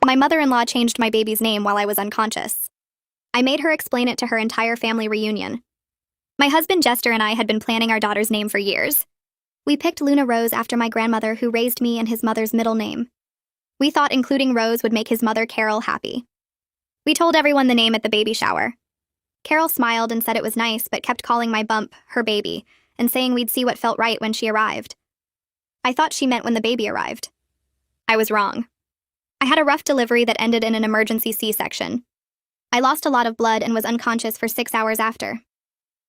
My mother-in-law changed my baby's name while I was unconscious. I made her explain it to her entire family reunion. My husband Jester and I had been planning our daughter's name for years. We picked Luna Rose after my grandmother who raised me and his mother's middle name. We thought including Rose would make his mother Carol happy. We told everyone the name at the baby shower. Carol smiled and said it was nice but kept calling my bump her baby and saying we'd see what felt right when she arrived. I thought she meant when the baby arrived. I was wrong. I had a rough delivery that ended in an emergency C-section. I lost a lot of blood and was unconscious for 6 hours after.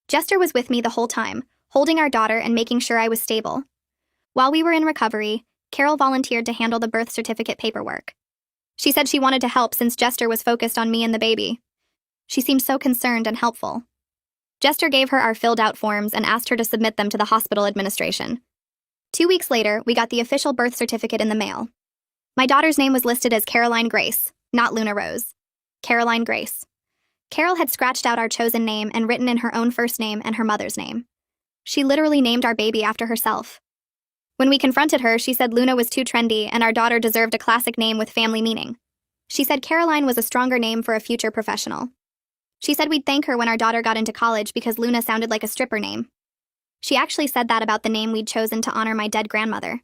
Jester was with me the whole time, holding our daughter and making sure I was stable. While we were in recovery, Carol volunteered to handle the birth certificate paperwork. She said she wanted to help since Jester was focused on me and the baby. She seemed so concerned and helpful. Jester gave her our filled-out forms and asked her to submit them to the hospital administration. 2 weeks later, we got the official birth certificate in the mail. My daughter's name was listed as Caroline Grace, not Luna Rose. Caroline Grace. Carol had scratched out our chosen name and written in her own first name and her mother's name. She literally named our baby after herself. When we confronted her, she said Luna was too trendy and our daughter deserved a classic name with family meaning. She said Caroline was a stronger name for a future professional. She said we'd thank her when our daughter got into college because Luna sounded like a stripper name. She actually said that about the name we'd chosen to honor my dead grandmother.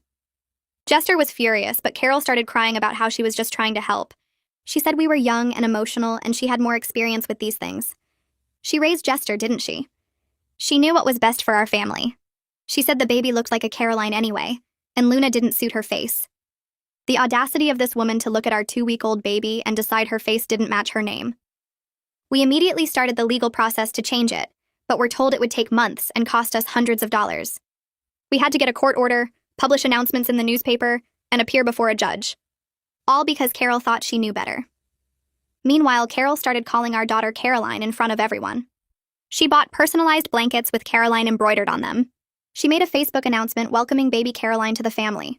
Jester was furious, but Carol started crying about how she was just trying to help. She said we were young and emotional and she had more experience with these things. She raised Jester, didn't she? She knew what was best for our family. She said the baby looked like a Caroline anyway, and Luna didn't suit her face. The audacity of this woman to look at our 2-week-old baby and decide her face didn't match her name. We immediately started the legal process to change it, but were told it would take months and cost us hundreds of dollars. We had to get a court order, publish announcements in the newspaper, and appear before a judge. All because Carol thought she knew better. Meanwhile, Carol started calling our daughter Caroline in front of everyone. She bought personalized blankets with Caroline embroidered on them. She made a Facebook announcement welcoming baby Caroline to the family.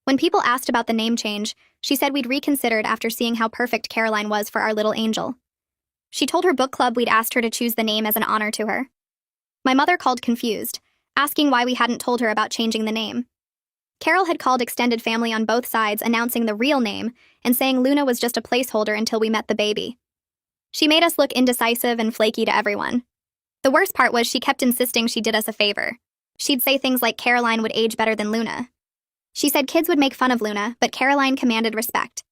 When people asked about the name change, she said we'd reconsidered after seeing how perfect Caroline was for our little angel. She told her book club we'd asked her to choose the name as an honor to her. My mother called confused, asking why we hadn't told her about changing the name. Carol had called extended family on both sides announcing the real name and saying Luna was just a placeholder until we met the baby. She made us look indecisive and flaky to everyone. The worst part was she kept insisting she did us a favor. She'd say things like Caroline would age better than Luna. She said kids would make fun of Luna, but Caroline commanded respect.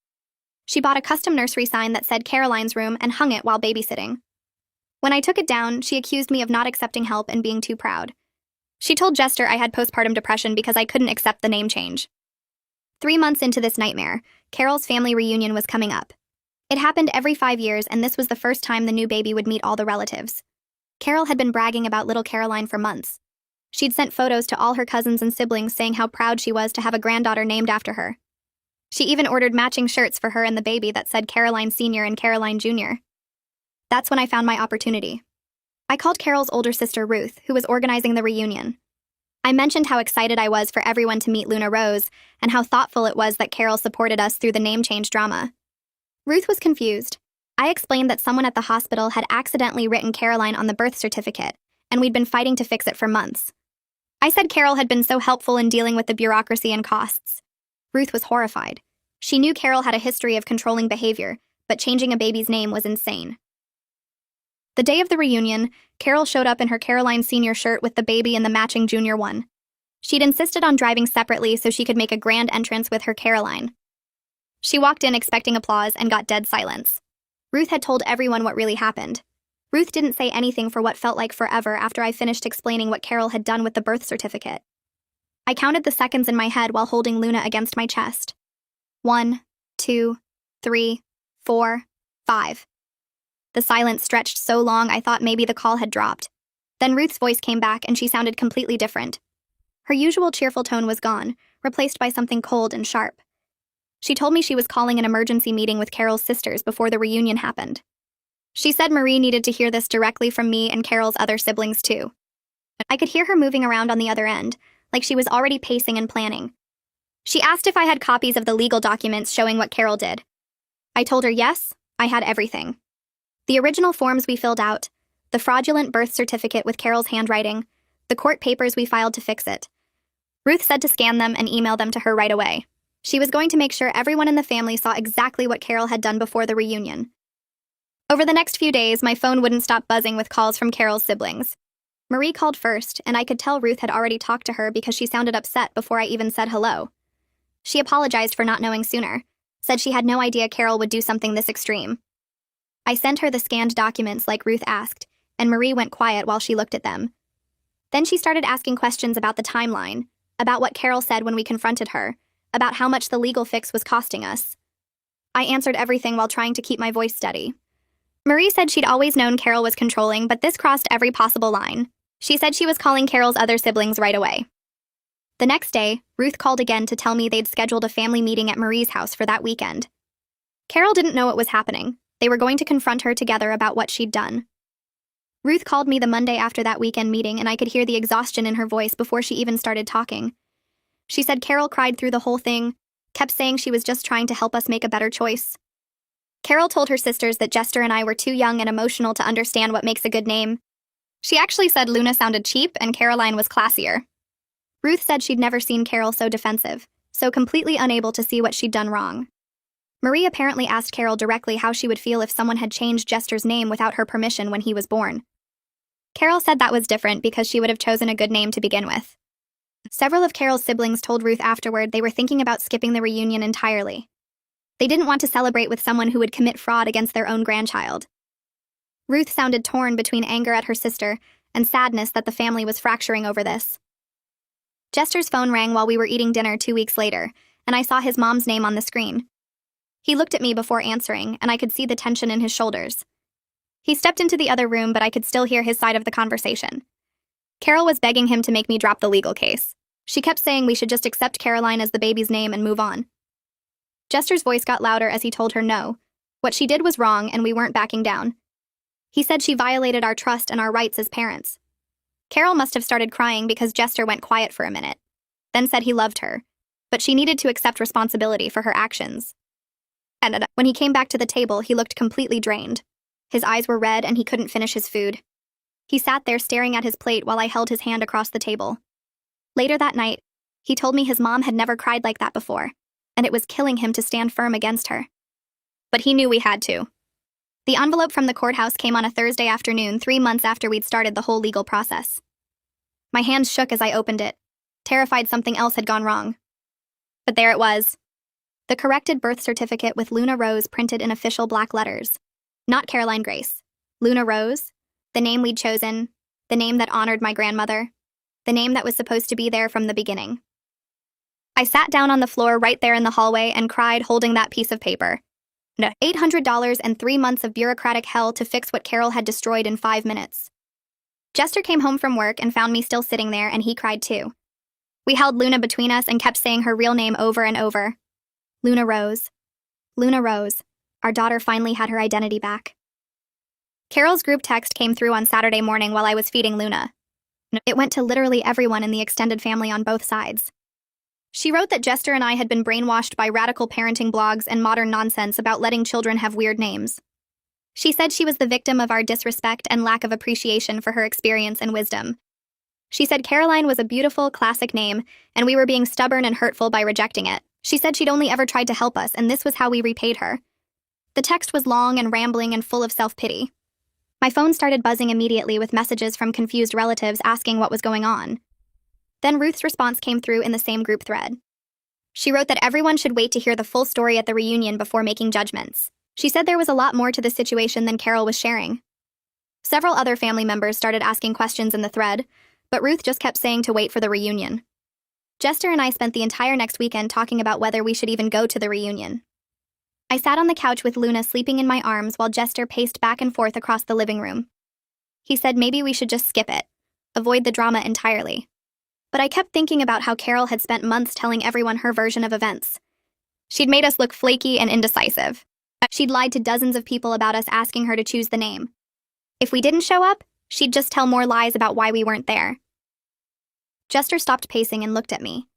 She bought a custom nursery sign that said Caroline's room and hung it while babysitting. When I took it down, she accused me of not accepting help and being too proud. She told Jester I had postpartum depression because I couldn't accept the name change. 3 months into this nightmare, Carol's family reunion was coming up. It happened every 5 years, and this was the first time the new baby would meet all the relatives. Carol had been bragging about little Caroline for months. She'd sent photos to all her cousins and siblings saying how proud she was to have a granddaughter named after her. She even ordered matching shirts for her and the baby that said Caroline Sr. and Caroline Jr. That's when I found my opportunity. I called Carol's older sister Ruth, who was organizing the reunion. I mentioned how excited I was for everyone to meet Luna Rose and how thoughtful it was that Carol supported us through the name change drama. Ruth was confused. I explained that someone at the hospital had accidentally written Caroline on the birth certificate, and we'd been fighting to fix it for months. I said Carol had been so helpful in dealing with the bureaucracy and costs. Ruth was horrified. She knew Carol had a history of controlling behavior, but changing a baby's name was insane. The day of the reunion, Carol showed up in her Caroline Sr. shirt with the baby and the matching junior one. She'd insisted on driving separately so she could make a grand entrance with her Caroline. She walked in expecting applause and got dead silence. Ruth had told everyone what really happened. Ruth didn't say anything for what felt like forever after I finished explaining what Carol had done with the birth certificate. I counted the seconds in my head while holding Luna against my chest. 1, 2, 3, 4, 5. The silence stretched so long I thought maybe the call had dropped. Then Ruth's voice came back and she sounded completely different. Her usual cheerful tone was gone, replaced by something cold and sharp. She told me she was calling an emergency meeting with Carol's sisters before the reunion happened. She said Marie needed to hear this directly from me and Carol's other siblings too. I could hear her moving around on the other end, like she was already pacing and planning. She asked if I had copies of the legal documents showing what Carol did. I told her yes, I had everything. The original forms we filled out, the fraudulent birth certificate with Carol's handwriting, the court papers we filed to fix it. Ruth said to scan them and email them to her right away. She was going to make sure everyone in the family saw exactly what Carol had done before the reunion. Over the next few days, my phone wouldn't stop buzzing with calls from Carol's siblings. Marie called first, and I could tell Ruth had already talked to her because she sounded upset before I even said hello. She apologized for not knowing sooner, said she had no idea Carol would do something this extreme. I sent her the scanned documents like Ruth asked, and Marie went quiet while she looked at them. Then she started asking questions about the timeline, about what Carol said when we confronted her, about how much the legal fix was costing us. I answered everything while trying to keep my voice steady. Marie said she'd always known Carol was controlling, but this crossed every possible line. She said she was calling Carol's other siblings right away. The next day, Ruth called again to tell me they'd scheduled a family meeting at Marie's house for that weekend. Carol didn't know what was happening. They were going to confront her together about what she'd done. Ruth called me the Monday after that weekend meeting, and I could hear the exhaustion in her voice before she even started talking. She said Carol cried through the whole thing, kept saying she was just trying to help us make a better choice. Carol told her sisters that Jester and I were too young and emotional to understand what makes a good name. She actually said Luna sounded cheap and Caroline was classier. Ruth said she'd never seen Carol so defensive, so completely unable to see what she'd done wrong. Marie apparently asked Carol directly how she would feel if someone had changed Jester's name without her permission when he was born. Carol said that was different because she would have chosen a good name to begin with. Several of Carol's siblings told Ruth afterward they were thinking about skipping the reunion entirely. They didn't want to celebrate with someone who would commit fraud against their own grandchild. Ruth sounded torn between anger at her sister and sadness that the family was fracturing over this. Jester's phone rang while we were eating dinner 2 weeks later, and I saw his mom's name on the screen. He looked at me before answering, and I could see the tension in his shoulders. He stepped into the other room, but I could still hear his side of the conversation. Carol was begging him to make me drop the legal case. She kept saying we should just accept Caroline as the baby's name and move on. Jester's voice got louder as he told her no. What she did was wrong, and we weren't backing down. He said she violated our trust and our rights as parents. Carol must have started crying because Jester went quiet for a minute, then said he loved her, but she needed to accept responsibility for her actions. And when he came back to the table, he looked completely drained. His eyes were red and he couldn't finish his food. He sat there staring at his plate while I held his hand across the table. Later that night, he told me his mom had never cried like that before, and it was killing him to stand firm against her. But he knew we had to. The envelope from the courthouse came on a Thursday afternoon, 3 months after we'd started the whole legal process. My hands shook as I opened it, terrified something else had gone wrong. But there it was. The corrected birth certificate with Luna Rose printed in official black letters. Not Caroline Grace. Luna Rose, the name we'd chosen, the name that honored my grandmother, the name that was supposed to be there from the beginning. I sat down on the floor right there in the hallway and cried holding that piece of paper. No, $800 and 3 months of bureaucratic hell to fix what Carol had destroyed in 5 minutes. Jester came home from work and found me still sitting there, and he cried too. We held Luna between us and kept saying her real name over and over. Luna Rose. Luna Rose. Our daughter finally had her identity back. Carol's group text came through on Saturday morning while I was feeding Luna. It went to literally everyone in the extended family on both sides. She wrote that Jester and I had been brainwashed by radical parenting blogs and modern nonsense about letting children have weird names. She said she was the victim of our disrespect and lack of appreciation for her experience and wisdom. She said Caroline was a beautiful, classic name, and we were being stubborn and hurtful by rejecting it. She said she'd only ever tried to help us, and this was how we repaid her. The text was long and rambling and full of self-pity. My phone started buzzing immediately with messages from confused relatives asking what was going on. Then Ruth's response came through in the same group thread. She wrote that everyone should wait to hear the full story at the reunion before making judgments. She said there was a lot more to the situation than Carol was sharing. Several other family members started asking questions in the thread, but Ruth just kept saying to wait for the reunion. Jester and I spent the entire next weekend talking about whether we should even go to the reunion. I sat on the couch with Luna sleeping in my arms while Jester paced back and forth across the living room. He said maybe we should just skip it, avoid the drama entirely. But I kept thinking about how Carol had spent months telling everyone her version of events. She'd made us look flaky and indecisive. She'd lied to dozens of people about us asking her to choose the name. If we didn't show up, she'd just tell more lies about why we weren't there. Jester stopped pacing and looked at me.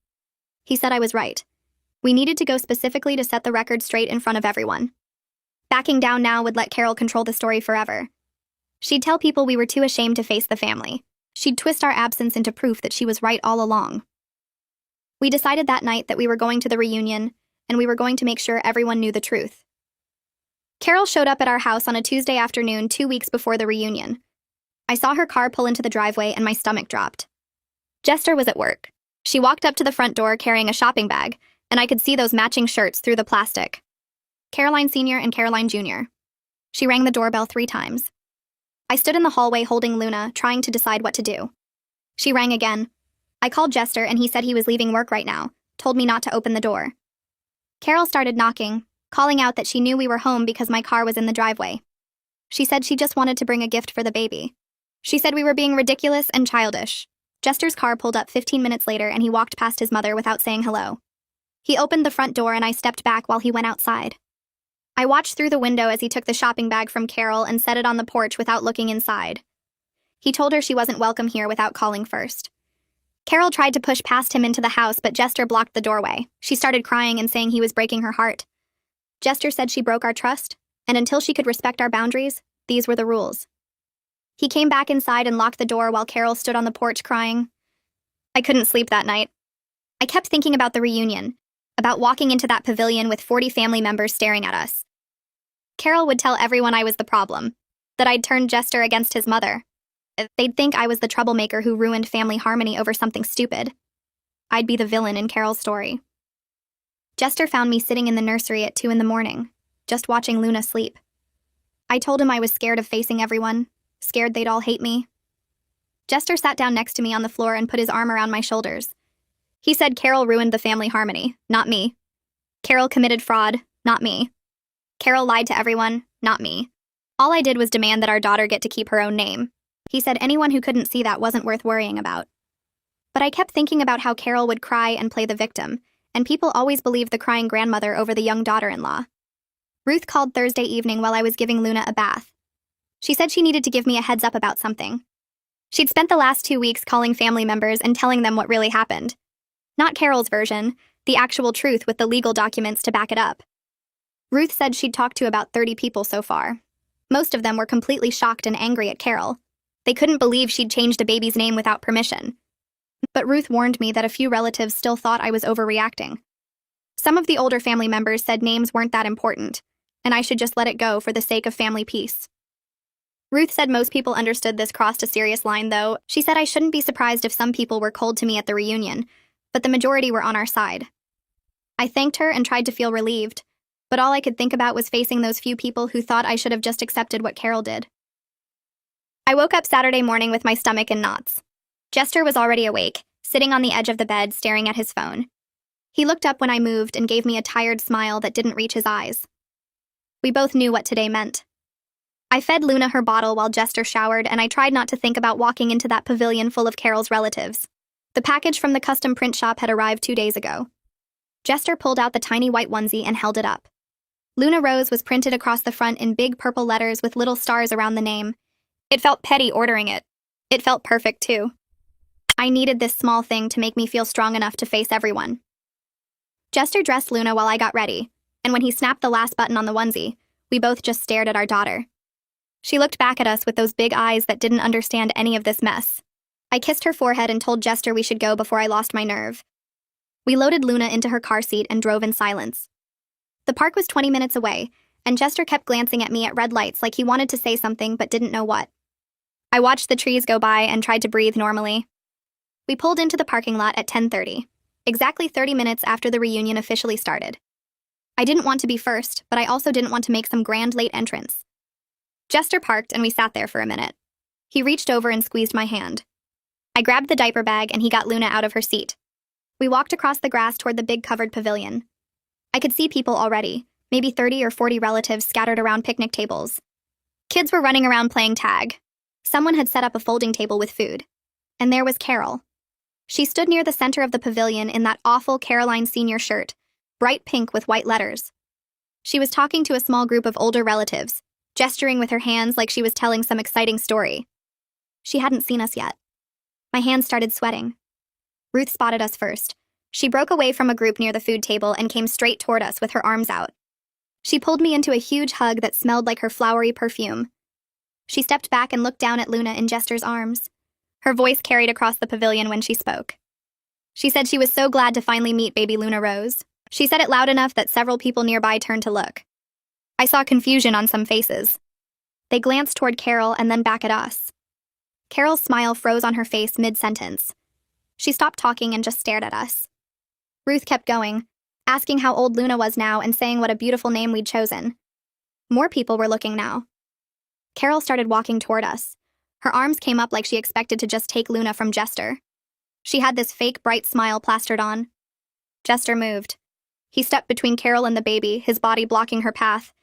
He said I was right. We needed to go specifically to set the record straight in front of everyone. Backing down now would let Carol control the story forever. She'd tell people we were too ashamed to face the family. She'd twist our absence into proof that she was right all along. We decided that night that we were going to the reunion, and we were going to make sure everyone knew the truth. Carol showed up at our house on a Tuesday afternoon 2 weeks before the reunion. I saw her car pull into the driveway and my stomach dropped. Jester was at work. She walked up to the front door carrying a shopping bag, and I could see those matching shirts through the plastic. Caroline Sr. and Caroline Jr. She rang the doorbell 3 times. I stood in the hallway holding Luna, trying to decide what to do. She rang again. I called Jester and he said he was leaving work right now, told me not to open the door. Carol started knocking, calling out that she knew we were home because my car was in the driveway. She said she just wanted to bring a gift for the baby. She said we were being ridiculous and childish. Jester's car pulled up 15 minutes later and he walked past his mother without saying hello. He opened the front door and I stepped back while he went outside. I watched through the window as he took the shopping bag from Carol and set it on the porch without looking inside. He told her she wasn't welcome here without calling first. Carol tried to push past him into the house, but Jester blocked the doorway. She started crying and saying he was breaking her heart. Jester said she broke our trust, and until she could respect our boundaries, these were the rules. He came back inside and locked the door while Carol stood on the porch crying. I couldn't sleep that night. I kept thinking about the reunion, about walking into that pavilion with 40 family members staring at us. Carol would tell everyone I was the problem, that I'd turned Jester against his mother. They'd think I was the troublemaker who ruined family harmony over something stupid. I'd be the villain in Carol's story. Jester found me sitting in the nursery at 2 a.m, just watching Luna sleep. I told him I was scared of facing everyone, scared they'd all hate me. Jester sat down next to me on the floor and put his arm around my shoulders. He said Carol ruined the family harmony, not me. Carol committed fraud, not me. Carol lied to everyone, not me. All I did was demand that our daughter get to keep her own name. He said anyone who couldn't see that wasn't worth worrying about. But I kept thinking about how Carol would cry and play the victim, and people always believed the crying grandmother over the young daughter-in-law. Ruth called Thursday evening while I was giving Luna a bath. She said she needed to give me a heads up about something. She'd spent the last 2 weeks calling family members and telling them what really happened. Not Carol's version, the actual truth with the legal documents to back it up. Ruth said she'd talked to about 30 people so far. Most of them were completely shocked and angry at Carol. They couldn't believe she'd changed a baby's name without permission. But Ruth warned me that a few relatives still thought I was overreacting. Some of the older family members said names weren't that important, and I should just let it go for the sake of family peace. Ruth said most people understood this crossed a serious line, though. She said I shouldn't be surprised if some people were cold to me at the reunion, but the majority were on our side. I thanked her and tried to feel relieved, but all I could think about was facing those few people who thought I should have just accepted what Carol did. I woke up Saturday morning with my stomach in knots. Jester was already awake, sitting on the edge of the bed staring at his phone. He looked up when I moved and gave me a tired smile that didn't reach his eyes. We both knew what today meant. I fed Luna her bottle while Jester showered, and I tried not to think about walking into that pavilion full of Carol's relatives. The package from the custom print shop had arrived 2 days ago. Jester pulled out the tiny white onesie and held it up. Luna Rose was printed across the front in big purple letters with little stars around the name. It felt petty ordering it. It felt perfect, too. I needed this small thing to make me feel strong enough to face everyone. Jester dressed Luna while I got ready, and when he snapped the last button on the onesie, we both just stared at our daughter. She looked back at us with those big eyes that didn't understand any of this mess. I kissed her forehead and told Jester we should go before I lost my nerve. We loaded Luna into her car seat and drove in silence. The park was 20 minutes away, and Jester kept glancing at me at red lights like he wanted to say something but didn't know what. I watched the trees go by and tried to breathe normally. We pulled into the parking lot at 10:30, exactly 30 minutes after the reunion officially started. I didn't want to be first, but I also didn't want to make some grand late entrance. Jester parked and we sat there for a minute. He reached over and squeezed my hand. I grabbed the diaper bag and he got Luna out of her seat. We walked across the grass toward the big covered pavilion. I could see people already, maybe 30 or 40 relatives scattered around picnic tables. Kids were running around playing tag. Someone had set up a folding table with food. And there was Carol. She stood near the center of the pavilion in that awful Caroline Sr. shirt, bright pink with white letters. She was talking to a small group of older relatives, gesturing with her hands like she was telling some exciting story. She hadn't seen us yet. My hands started sweating. Ruth spotted us first. She broke away from a group near the food table and came straight toward us with her arms out. She pulled me into a huge hug that smelled like her flowery perfume. She stepped back and looked down at Luna in Jester's arms. Her voice carried across the pavilion when she spoke. She said she was so glad to finally meet baby Luna Rose. She said it loud enough that several people nearby turned to look. I saw confusion on some faces. They glanced toward Carol and then back at us. Carol's smile froze on her face mid-sentence. She stopped talking and just stared at us. Ruth kept going, asking how old Luna was now and saying what a beautiful name we'd chosen. More people were looking now. Carol started walking toward us. Her arms came up like she expected to just take Luna from Jester. She had this fake bright smile plastered on. Jester moved. He stepped between Carol and the baby, his body blocking her path.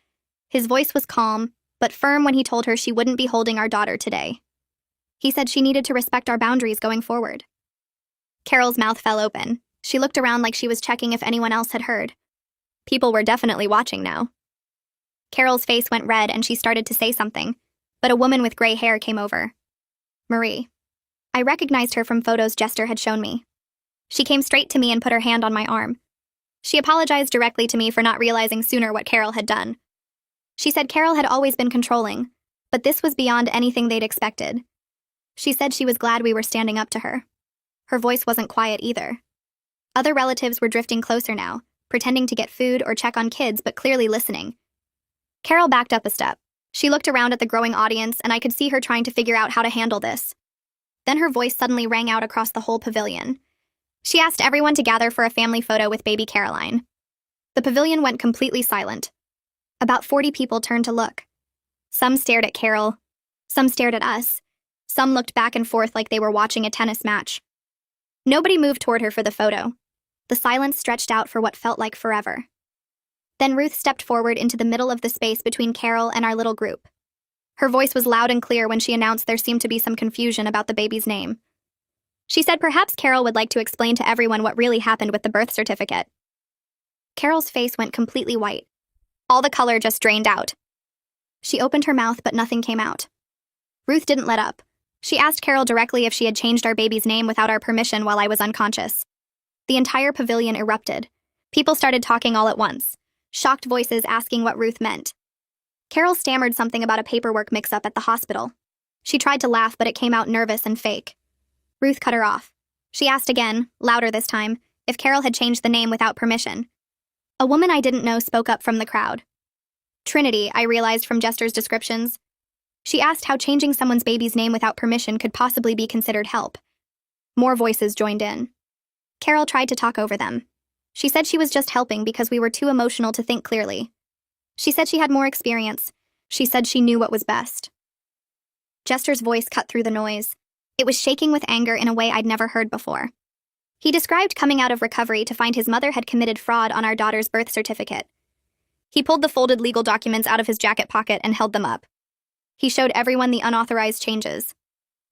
His voice was calm, but firm when he told her she wouldn't be holding our daughter today. He said she needed to respect our boundaries going forward. Carol's mouth fell open. She looked around like she was checking if anyone else had heard. People were definitely watching now. Carol's face went red and she started to say something, but a woman with gray hair came over. Marie. I recognized her from photos Jester had shown me. She came straight to me and put her hand on my arm. She apologized directly to me for not realizing sooner what Carol had done. She said Carol had always been controlling, but this was beyond anything they'd expected. She said she was glad we were standing up to her. Her voice wasn't quiet either. Other relatives were drifting closer now, pretending to get food or check on kids but clearly listening. Carol backed up a step. She looked around at the growing audience and I could see her trying to figure out how to handle this. Then her voice suddenly rang out across the whole pavilion. She asked everyone to gather for a family photo with baby Caroline. The pavilion went completely silent. About 40 people turned to look. Some stared at Carol. Some stared at us. Some looked back and forth like they were watching a tennis match. Nobody moved toward her for the photo. The silence stretched out for what felt like forever. Then Ruth stepped forward into the middle of the space between Carol and our little group. Her voice was loud and clear when she announced there seemed to be some confusion about the baby's name. She said perhaps Carol would like to explain to everyone what really happened with the birth certificate. Carol's face went completely white. All the color just drained out. She opened her mouth, but nothing came out. Ruth didn't let up. She asked Carol directly if she had changed our baby's name without our permission while I was unconscious. The entire pavilion erupted. People started talking all at once, shocked voices asking what Ruth meant. Carol stammered something about a paperwork mix-up at the hospital. She tried to laugh, but it came out nervous and fake. Ruth cut her off. She asked again, louder this time, if Carol had changed the name without permission. A woman I didn't know spoke up from the crowd. Trinity, I realized from Jester's descriptions. She asked how changing someone's baby's name without permission could possibly be considered help. More voices joined in. Carol tried to talk over them. She said she was just helping because we were too emotional to think clearly. She said she had more experience. She said she knew what was best. Jester's voice cut through the noise. It was shaking with anger in a way I'd never heard before. He described coming out of recovery to find his mother had committed fraud on our daughter's birth certificate. He pulled the folded legal documents out of his jacket pocket and held them up. He showed everyone the unauthorized changes.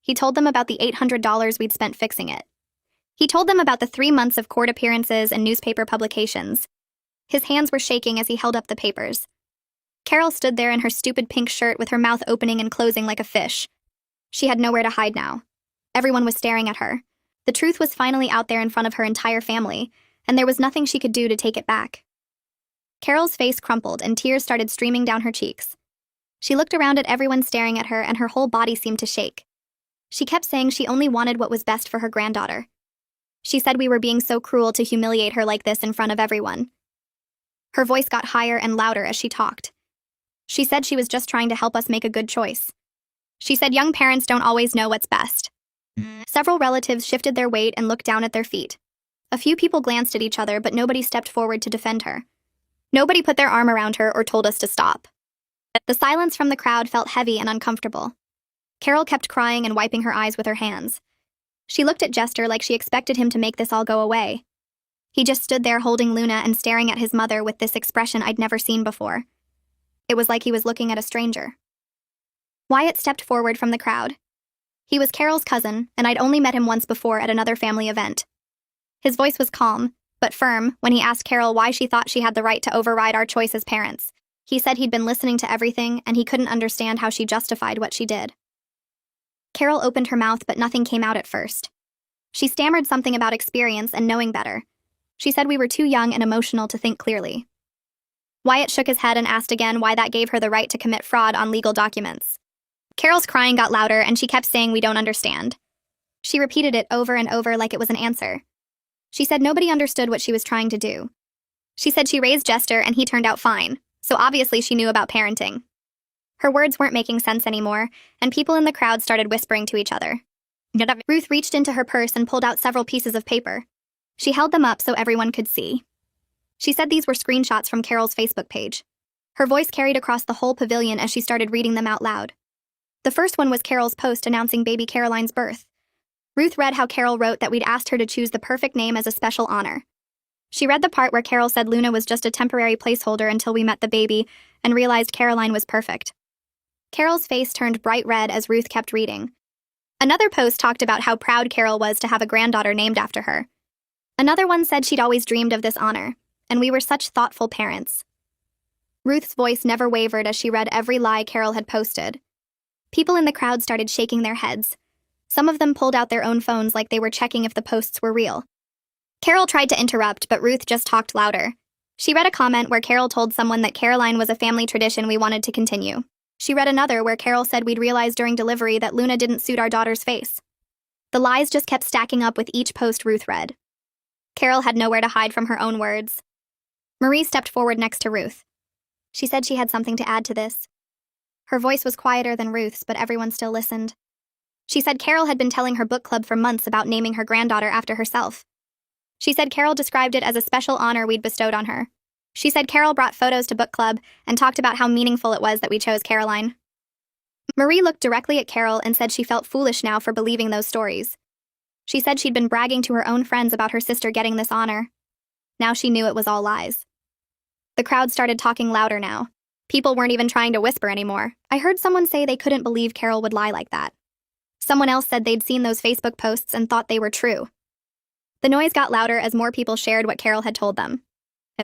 He told them about the $800 we'd spent fixing it. He told them about the 3 months of court appearances and newspaper publications. His hands were shaking as he held up the papers. Carol stood there in her stupid pink shirt with her mouth opening and closing like a fish. She had nowhere to hide now. Everyone was staring at her. The truth was finally out there in front of her entire family, and there was nothing she could do to take it back. Carol's face crumpled and tears started streaming down her cheeks. She looked around at everyone staring at her and her whole body seemed to shake. She kept saying she only wanted what was best for her granddaughter. She said we were being so cruel to humiliate her like this in front of everyone. Her voice got higher and louder as she talked. She said she was just trying to help us make a good choice. She said young parents don't always know what's best. Several relatives shifted their weight and looked down at their feet. A few people glanced at each other, but nobody stepped forward to defend her. Nobody put their arm around her or told us to stop. The silence from the crowd felt heavy and uncomfortable. Carol kept crying and wiping her eyes with her hands. She looked at Jester like she expected him to make this all go away. He just stood there holding Luna and staring at his mother with this expression I'd never seen before. It was like he was looking at a stranger. Wyatt stepped forward from the crowd. He was Carol's cousin, and I'd only met him once before at another family event. His voice was calm, but firm, when he asked Carol why she thought she had the right to override our choice as parents. He said he'd been listening to everything, and he couldn't understand how she justified what she did. Carol opened her mouth, but nothing came out at first. She stammered something about experience and knowing better. She said we were too young and emotional to think clearly. Wyatt shook his head and asked again why that gave her the right to commit fraud on legal documents. Carol's crying got louder, and she kept saying we don't understand. She repeated it over and over like it was an answer. She said nobody understood what she was trying to do. She said she raised Jester and he turned out fine, so obviously she knew about parenting. Her words weren't making sense anymore, and people in the crowd started whispering to each other. Ruth reached into her purse and pulled out several pieces of paper. She held them up so everyone could see. She said these were screenshots from Carol's Facebook page. Her voice carried across the whole pavilion as she started reading them out loud. The first one was Carol's post announcing baby Caroline's birth. Ruth read how Carol wrote that we'd asked her to choose the perfect name as a special honor. She read the part where Carol said Luna was just a temporary placeholder until we met the baby and realized Caroline was perfect. Carol's face turned bright red as Ruth kept reading. Another post talked about how proud Carol was to have a granddaughter named after her. Another one said she'd always dreamed of this honor, and we were such thoughtful parents. Ruth's voice never wavered as she read every lie Carol had posted. People in the crowd started shaking their heads. Some of them pulled out their own phones like they were checking if the posts were real. Carol tried to interrupt, but Ruth just talked louder. She read a comment where Carol told someone that Caroline was a family tradition we wanted to continue. She read another where Carol said we'd realized during delivery that Luna didn't suit our daughter's face. The lies just kept stacking up with each post Ruth read. Carol had nowhere to hide from her own words. Marie stepped forward next to Ruth. She said she had something to add to this. Her voice was quieter than Ruth's, but everyone still listened. She said Carol had been telling her book club for months about naming her granddaughter after herself. She said Carol described it as a special honor we'd bestowed on her. She said Carol brought photos to book club and talked about how meaningful it was that we chose Caroline. Marie looked directly at Carol and said she felt foolish now for believing those stories. She said she'd been bragging to her own friends about her sister getting this honor. Now she knew it was all lies. The crowd started talking louder now. People weren't even trying to whisper anymore. I heard someone say they couldn't believe Carol would lie like that. Someone else said they'd seen those Facebook posts and thought they were true. The noise got louder as more people shared what Carol had told them.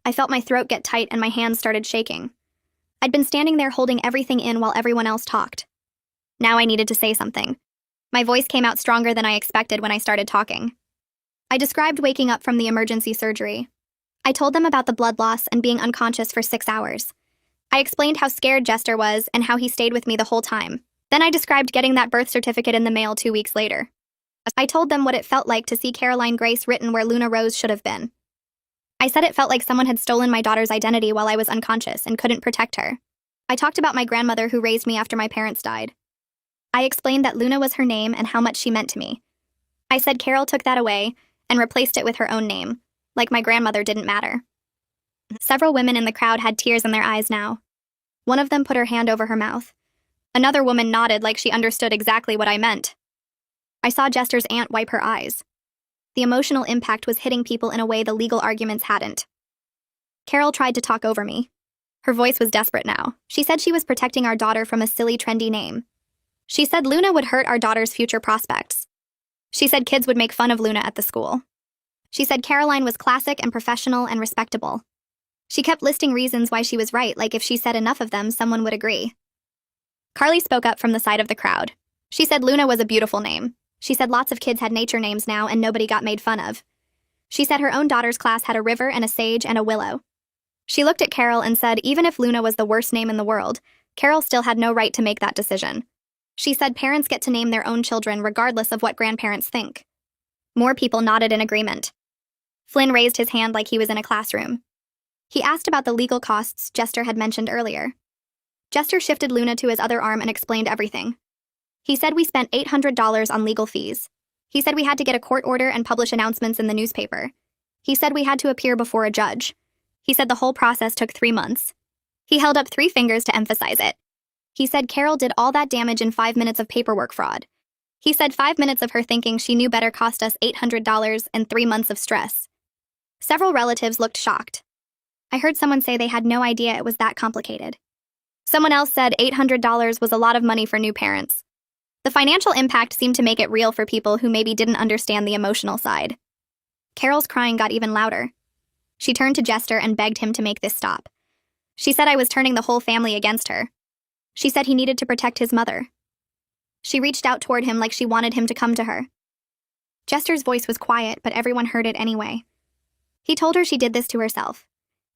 I felt my throat get tight and my hands started shaking. I'd been standing there holding everything in while everyone else talked. Now I needed to say something. My voice came out stronger than I expected when I started talking. I described waking up from the emergency surgery. I told them about the blood loss and being unconscious for 6 hours. I explained how scared Jester was and how he stayed with me the whole time. Then I described getting that birth certificate in the mail 2 weeks later. I told them what it felt like to see Caroline Grace written where Luna Rose should have been. I said it felt like someone had stolen my daughter's identity while I was unconscious and couldn't protect her. I talked about my grandmother who raised me after my parents died. I explained that Luna was her name and how much she meant to me. I said Carol took that away and replaced it with her own name, like my grandmother didn't matter. Several women in the crowd had tears in their eyes now. One of them put her hand over her mouth. Another woman nodded like she understood exactly what I meant. I saw Jester's aunt wipe her eyes. The emotional impact was hitting people in a way the legal arguments hadn't. Carol tried to talk over me. Her voice was desperate now. She said she was protecting our daughter from a silly, trendy name. She said Luna would hurt our daughter's future prospects. She said kids would make fun of Luna at the school. She said Caroline was classic and professional and respectable. She kept listing reasons why she was right, like if she said enough of them, someone would agree. Carly spoke up from the side of the crowd. She said Luna was a beautiful name. She said lots of kids had nature names now and nobody got made fun of. She said her own daughter's class had a river and a sage and a willow. She looked at Carol and said even if Luna was the worst name in the world, Carol still had no right to make that decision. She said parents get to name their own children regardless of what grandparents think. More people nodded in agreement. Flynn raised his hand like he was in a classroom. He asked about the legal costs Jester had mentioned earlier. Jester shifted Luna to his other arm and explained everything. He said we spent $800 on legal fees. He said we had to get a court order and publish announcements in the newspaper. He said we had to appear before a judge. He said the whole process took 3 months. He held up 3 fingers to emphasize it. He said Carol did all that damage in 5 minutes of paperwork fraud. He said 5 minutes of her thinking she knew better cost us $800 and 3 months of stress. Several relatives looked shocked. I heard someone say they had no idea it was that complicated. Someone else said $800 was a lot of money for new parents. The financial impact seemed to make it real for people who maybe didn't understand the emotional side. Carol's crying got even louder. She turned to Jester and begged him to make this stop. She said I was turning the whole family against her. She said he needed to protect his mother. She reached out toward him like she wanted him to come to her. Jester's voice was quiet, but everyone heard it anyway. He told her she did this to herself.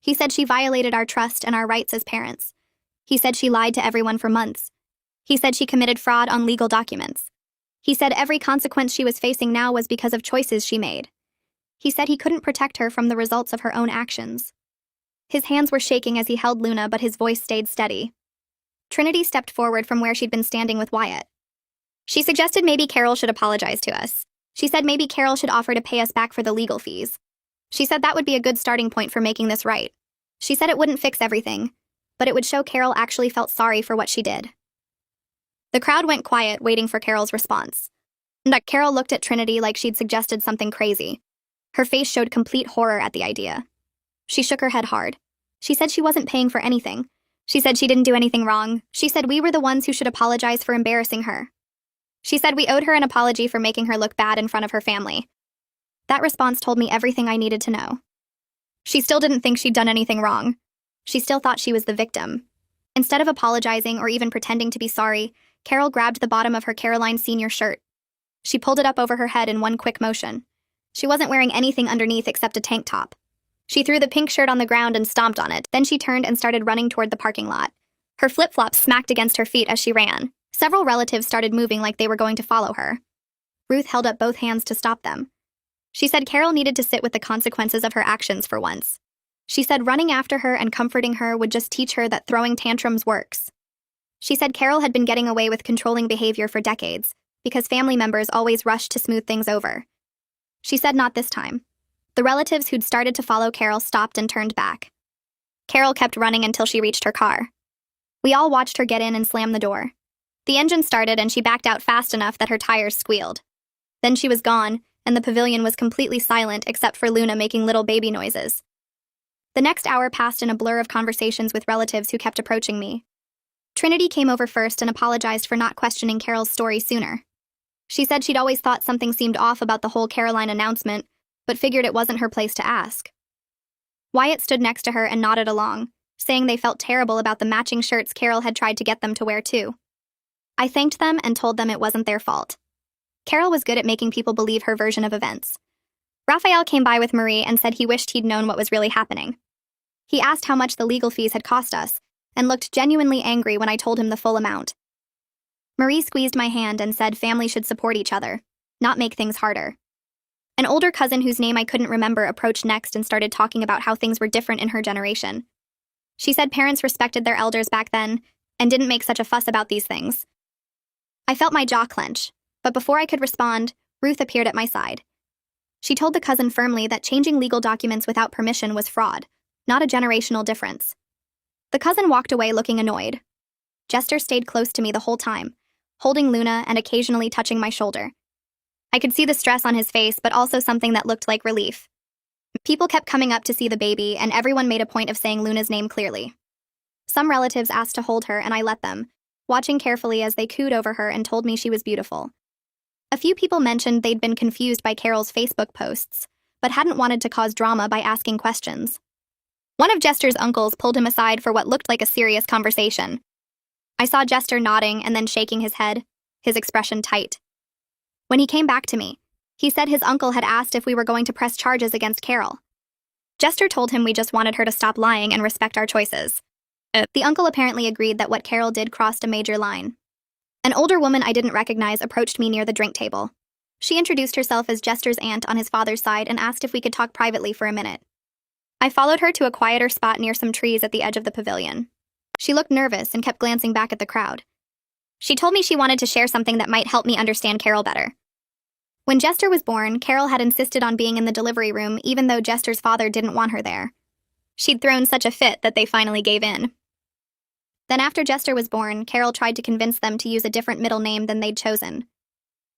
He said she violated our trust and our rights as parents. He said she lied to everyone for months. He said she committed fraud on legal documents. He said every consequence she was facing now was because of choices she made. He said he couldn't protect her from the results of her own actions. His hands were shaking as he held Luna, but his voice stayed steady. Trinity stepped forward from where she'd been standing with Wyatt. She suggested maybe Carol should apologize to us. She said maybe Carol should offer to pay us back for the legal fees. She said that would be a good starting point for making this right. She said it wouldn't fix everything, but it would show Carol actually felt sorry for what she did. The crowd went quiet, waiting for Carol's response. Carol looked at Trinity like she'd suggested something crazy. Her face showed complete horror at the idea. She shook her head hard. She said she wasn't paying for anything. She said she didn't do anything wrong. She said we were the ones who should apologize for embarrassing her. She said we owed her an apology for making her look bad in front of her family. That response told me everything I needed to know. She still didn't think she'd done anything wrong. She still thought she was the victim. Instead of apologizing or even pretending to be sorry, Carol grabbed the bottom of her Caroline Sr. shirt. She pulled it up over her head in one quick motion. She wasn't wearing anything underneath except a tank top. She threw the pink shirt on the ground and stomped on it. Then she turned and started running toward the parking lot. Her flip-flops smacked against her feet as she ran. Several relatives started moving like they were going to follow her. Ruth held up both hands to stop them. She said Carol needed to sit with the consequences of her actions for once. She said running after her and comforting her would just teach her that throwing tantrums works. She said Carol had been getting away with controlling behavior for decades, because family members always rushed to smooth things over. She said not this time. The relatives who'd started to follow Carol stopped and turned back. Carol kept running until she reached her car. We all watched her get in and slam the door. The engine started and she backed out fast enough that her tires squealed. Then she was gone, and the pavilion was completely silent except for Luna making little baby noises. The next hour passed in a blur of conversations with relatives who kept approaching me. Trinity came over first and apologized for not questioning Carol's story sooner. She said she'd always thought something seemed off about the whole Caroline announcement, but figured it wasn't her place to ask. Wyatt stood next to her and nodded along, saying they felt terrible about the matching shirts Carol had tried to get them to wear too. I thanked them and told them it wasn't their fault. Carol was good at making people believe her version of events. Raphael came by with Marie and said he wished he'd known what was really happening. He asked how much the legal fees had cost us, and looked genuinely angry when I told him the full amount. Marie squeezed my hand and said family should support each other, not make things harder. An older cousin whose name I couldn't remember approached next and started talking about how things were different in her generation. She said parents respected their elders back then and didn't make such a fuss about these things. I felt my jaw clench, but before I could respond, Ruth appeared at my side. She told the cousin firmly that changing legal documents without permission was fraud, not a generational difference. The cousin walked away looking annoyed. Jester stayed close to me the whole time, holding Luna and occasionally touching my shoulder. I could see the stress on his face, but also something that looked like relief. People kept coming up to see the baby, and everyone made a point of saying Luna's name clearly. Some relatives asked to hold her, and I let them, watching carefully as they cooed over her and told me she was beautiful. A few people mentioned they'd been confused by Carol's Facebook posts, but hadn't wanted to cause drama by asking questions. One of Jester's uncles pulled him aside for what looked like a serious conversation. I saw Jester nodding and then shaking his head, his expression tight. When he came back to me, he said his uncle had asked if we were going to press charges against Carol. Jester told him we just wanted her to stop lying and respect our choices. The uncle apparently agreed that what Carol did crossed a major line. An older woman I didn't recognize approached me near the drink table. She introduced herself as Jester's aunt on his father's side and asked if we could talk privately for a minute. I followed her to a quieter spot near some trees at the edge of the pavilion. She looked nervous and kept glancing back at the crowd. She told me she wanted to share something that might help me understand Carol better. When Jester was born, Carol had insisted on being in the delivery room even though Jester's father didn't want her there. She'd thrown such a fit that they finally gave in. Then after Jester was born, Carol tried to convince them to use a different middle name than they'd chosen.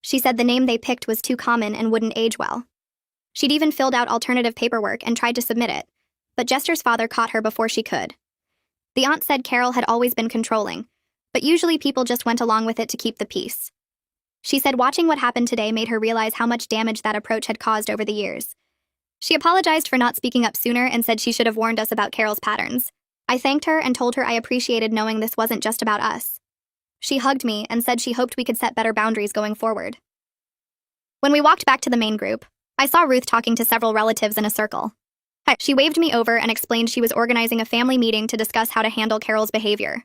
She said the name they picked was too common and wouldn't age well. She'd even filled out alternative paperwork and tried to submit it, but Jester's father caught her before she could. The aunt said Carol had always been controlling, but usually people just went along with it to keep the peace. She said watching what happened today made her realize how much damage that approach had caused over the years. She apologized for not speaking up sooner and said she should have warned us about Carol's patterns. I thanked her and told her I appreciated knowing this wasn't just about us. She hugged me and said she hoped we could set better boundaries going forward. When we walked back to the main group, I saw Ruth talking to several relatives in a circle. She waved me over and explained she was organizing a family meeting to discuss how to handle Carol's behavior.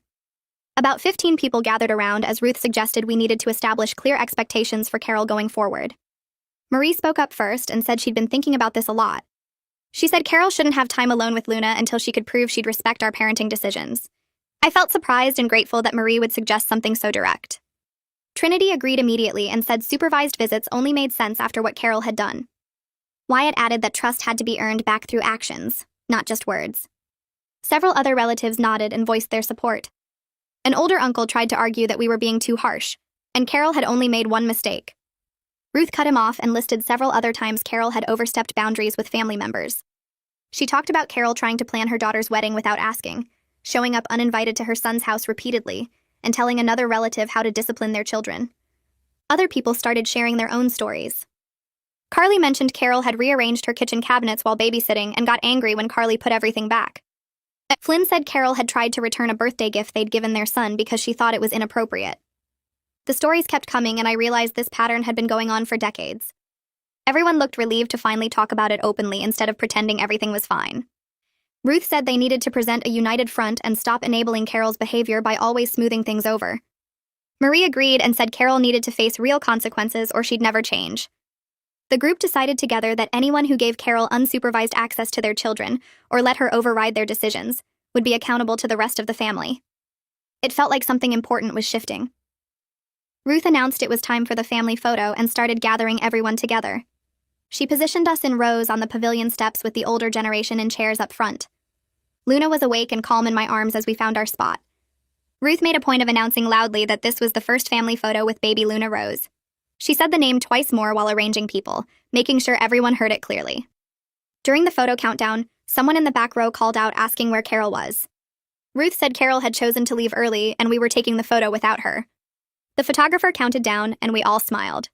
About 15 people gathered around as Ruth suggested we needed to establish clear expectations for Carol going forward. Marie spoke up first and said she'd been thinking about this a lot. She said Carol shouldn't have time alone with Luna until she could prove she'd respect our parenting decisions. I felt surprised and grateful that Marie would suggest something so direct. Trinity agreed immediately and said supervised visits only made sense after what Carol had done. Wyatt added that trust had to be earned back through actions, not just words. Several other relatives nodded and voiced their support. An older uncle tried to argue that we were being too harsh, and Carol had only made one mistake. Ruth cut him off and listed several other times Carol had overstepped boundaries with family members. She talked about Carol trying to plan her daughter's wedding without asking, showing up uninvited to her son's house repeatedly, and telling another relative how to discipline their children. Other people started sharing their own stories. Carly mentioned Carol had rearranged her kitchen cabinets while babysitting and got angry when Carly put everything back. Flynn said Carol had tried to return a birthday gift they'd given their son because she thought it was inappropriate. The stories kept coming, and I realized this pattern had been going on for decades. Everyone looked relieved to finally talk about it openly instead of pretending everything was fine. Ruth said they needed to present a united front and stop enabling Carol's behavior by always smoothing things over. Marie agreed and said Carol needed to face real consequences or she'd never change. The group decided together that anyone who gave Carol unsupervised access to their children or let her override their decisions would be accountable to the rest of the family. It felt like something important was shifting. Ruth announced it was time for the family photo and started gathering everyone together. She positioned us in rows on the pavilion steps with the older generation in chairs up front. Luna was awake and calm in my arms as we found our spot. Ruth made a point of announcing loudly that this was the first family photo with baby Luna Rose. She said the name twice more while arranging people, making sure everyone heard it clearly. During the photo countdown, someone in the back row called out asking where Carol was. Ruth said Carol had chosen to leave early and we were taking the photo without her. The photographer counted down and we all smiled.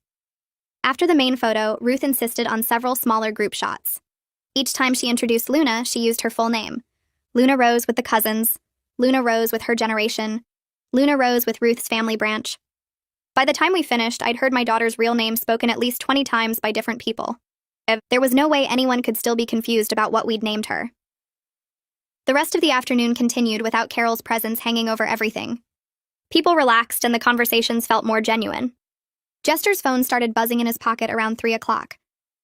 After the main photo, Ruth insisted on several smaller group shots. Each time she introduced Luna, she used her full name. Luna Rose with the cousins, Luna Rose with her generation, Luna Rose with Ruth's family branch. By the time we finished, I'd heard my daughter's real name spoken at least 20 times by different people. There was no way anyone could still be confused about what we'd named her. The rest of the afternoon continued without Carol's presence hanging over everything. People relaxed and the conversations felt more genuine. Jester's phone started buzzing in his pocket around 3 o'clock.